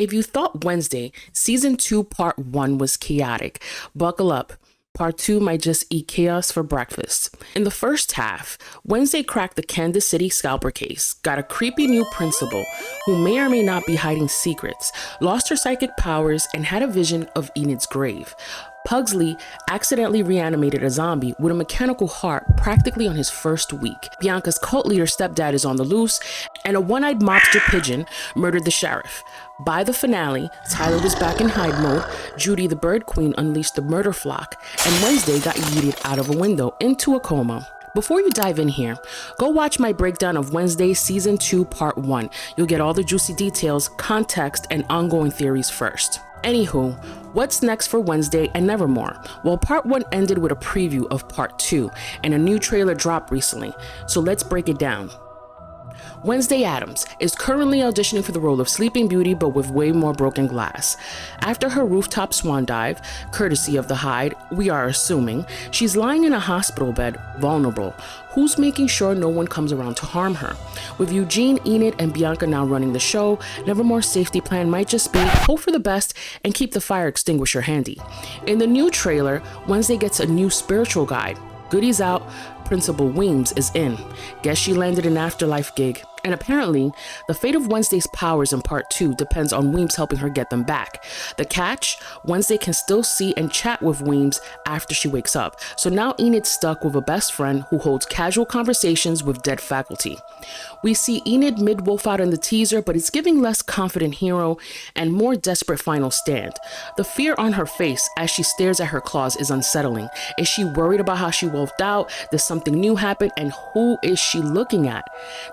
If you thought Wednesday, Season 2, Part 1 was chaotic, buckle up. Part 2 might just eat chaos for breakfast. In the first half, Wednesday cracked the Kansas City scalper case, got a creepy new principal who may or may not be hiding secrets, lost her psychic powers, and had a vision of Enid's grave. Pugsley accidentally reanimated a zombie with a mechanical heart practically on his first week. Bianca's cult leader stepdad is on the loose, and a one-eyed mobster pigeon murdered the sheriff. By the finale, Tyler was back in hide mode, Judy the Bird Queen unleashed the murder flock, and Wednesday got yeeted out of a window into a coma. Before you dive in here, go watch my breakdown of Wednesday Season 2 Part 1. You'll get all the juicy details, context, and ongoing theories first. Anywho, what's next for Wednesday and Nevermore? Well, Part 1 ended with a preview of Part 2, and a new trailer dropped recently, so let's break it down. Wednesday Addams is currently auditioning for the role of Sleeping Beauty, but with way more broken glass. After her rooftop swan dive, courtesy of the hide, we are assuming, she's lying in a hospital bed, vulnerable. Who's making sure no one comes around to harm her? With Eugene, Enid, and Bianca now running the show, Nevermore's safety plan might just be hope for the best and keep the fire extinguisher handy. In the new trailer, Wednesday gets a new spiritual guide. Goodies out, Principal Weems is in. Guess she landed an afterlife gig. And apparently, the fate of Wednesday's powers in Part 2 depends on Weems helping her get them back. The catch, Wednesday can still see and chat with Weems after she wakes up. So now Enid's stuck with a best friend who holds casual conversations with dead faculty. We see Enid mid-wolf out in the teaser, but it's giving less confident hero and more desperate final stand. The fear on her face as she stares at her claws is unsettling. Is she worried about how she wolfed out? Does something new happen? And who is she looking at?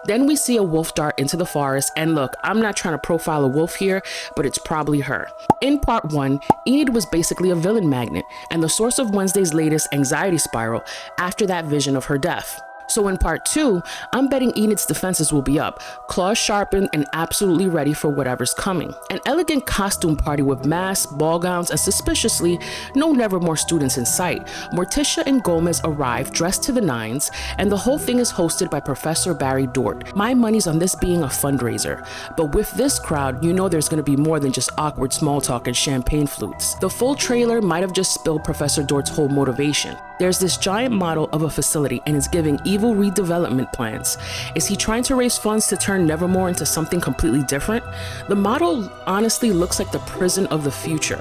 Then we see a wolf dart into the forest, and look, I'm not trying to profile a wolf here, but it's probably her. In Part 1, Enid was basically a villain magnet and the source of Wednesday's latest anxiety spiral after that vision of her death. So in Part 2, I'm betting Enid's defenses will be up, claws sharpened and absolutely ready for whatever's coming. An elegant costume party with masks, ball gowns, and suspiciously, no Nevermore students in sight. Morticia and Gomez arrive dressed to the nines, and the whole thing is hosted by Professor Barry Dort. My money's on this being a fundraiser. But with this crowd, you know there's going to be more than just awkward small talk and champagne flutes. The full trailer might have just spilled Professor Dort's whole motivation. There's this giant model of a facility and is giving evil redevelopment plans. Is he trying to raise funds to turn Nevermore into something completely different? The model honestly looks like the prison of the future.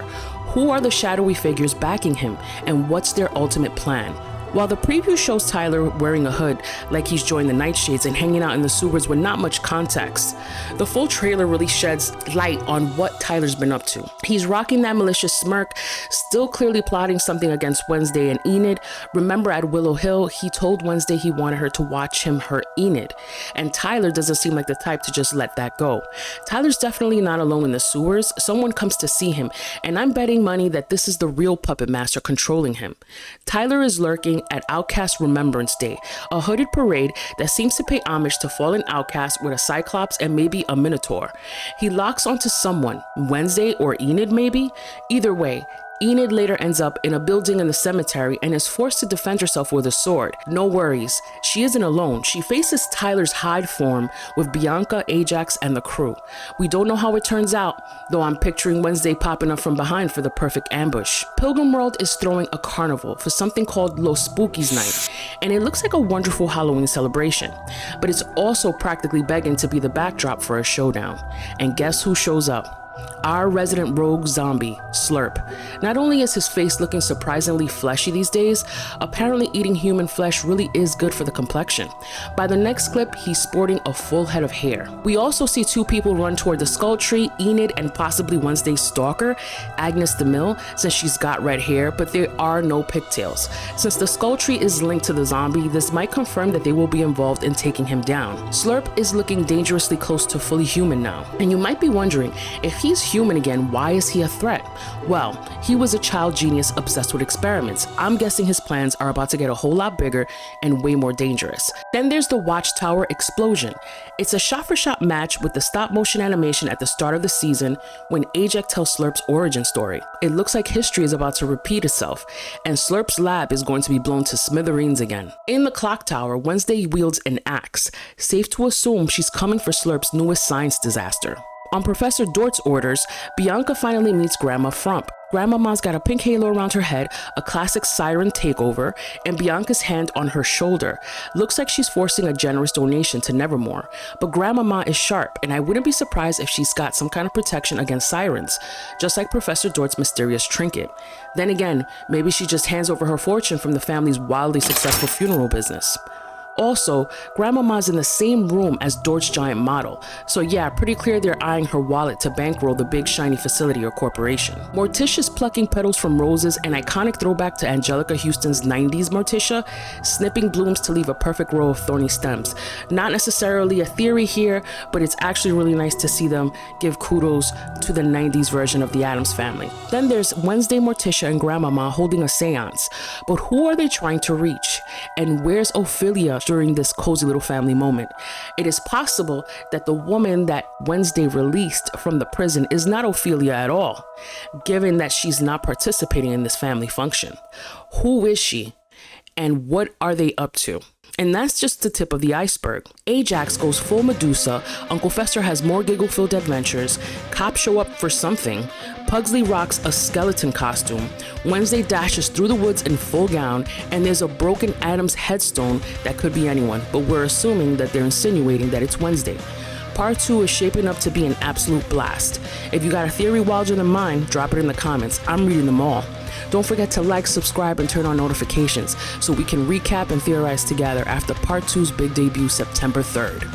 Who are the shadowy figures backing him, and what's their ultimate plan? While the preview shows Tyler wearing a hood like he's joined the Nightshades and hanging out in the sewers with not much context, the full trailer really sheds light on what Tyler's been up to. He's rocking that malicious smirk, still clearly plotting something against Wednesday and Enid. Remember at Willow Hill, he told Wednesday he wanted her to watch him hurt Enid, and Tyler doesn't seem like the type to just let that go. Tyler's definitely not alone in the sewers. Someone comes to see him, and I'm betting money that this is the real puppet master controlling him. Tyler is lurking at Outcast Remembrance Day, a hooded parade that seems to pay homage to fallen outcasts with a cyclops and maybe a minotaur. He locks onto someone, Wednesday or Enid maybe? Either way, Enid later ends up in a building in the cemetery and is forced to defend herself with a sword. No worries, she isn't alone. She faces Tyler's hide form with Bianca, Ajax, and the crew. We don't know how it turns out, though I'm picturing Wednesday popping up from behind for the perfect ambush. Pilgrim World is throwing a carnival for something called Los Spookies Night, and it looks like a wonderful Halloween celebration. But it's also practically begging to be the backdrop for a showdown. And guess who shows up? Our resident rogue zombie, Slurp. Not only is his face looking surprisingly fleshy these days, apparently eating human flesh really is good for the complexion. By the next clip, he's sporting a full head of hair. We also see two people run toward the skull tree, Enid and possibly Wednesday's stalker, Agnes DeMille, since she's got red hair, but there are no pigtails. Since the skull tree is linked to the zombie, this might confirm that they will be involved in taking him down. Slurp is looking dangerously close to fully human now, and you might be wondering, if he's human again, why is he a threat? Well, he was a child genius obsessed with experiments. I'm guessing his plans are about to get a whole lot bigger and way more dangerous. Then there's the Watchtower explosion. It's a shot-for-shot match with the stop-motion animation at the start of the season when Ajax tells Slurp's origin story. It looks like history is about to repeat itself, and Slurp's lab is going to be blown to smithereens again. In the clock tower, Wednesday wields an axe. Safe to assume she's coming for Slurp's newest science disaster. On Professor Dort's orders, Bianca finally meets Grandma Frump. Grandmama's got a pink halo around her head, a classic siren takeover, and Bianca's hand on her shoulder. Looks like she's forcing a generous donation to Nevermore. But Grandmama is sharp, and I wouldn't be surprised if she's got some kind of protection against sirens, just like Professor Dort's mysterious trinket. Then again, maybe she just hands over her fortune from the family's wildly successful funeral business. Also, Grandmama's in the same room as Dort's giant model, so yeah, pretty clear they're eyeing her wallet to bankroll the big shiny facility or corporation. Morticia's plucking petals from roses, an iconic throwback to Angelica Houston's 90s Morticia, snipping blooms to leave a perfect row of thorny stems. Not necessarily a theory here, but it's actually really nice to see them give kudos to the 90s version of the Addams Family. Then there's Wednesday Morticia and Grandmama holding a seance, but who are they trying to reach? And where's Ophelia during this cozy little family moment? It is possible that the woman that Wednesday released from the prison is not Ophelia at all, given that she's not participating in this family function. Who is she? And what are they up to? And that's just the tip of the iceberg. Ajax goes full Medusa, Uncle Fester has more giggle-filled adventures, cops show up for something, Pugsley rocks a skeleton costume, Wednesday dashes through the woods in full gown, and there's a broken Addams headstone that could be anyone, but we're assuming that they're insinuating that it's Wednesday. Part 2 is shaping up to be an absolute blast. If you got a theory wilder than mine, drop it in the comments. I'm reading them all. Don't forget to like, subscribe, and turn on notifications so we can recap and theorize together after Part 2's big debut September 3rd.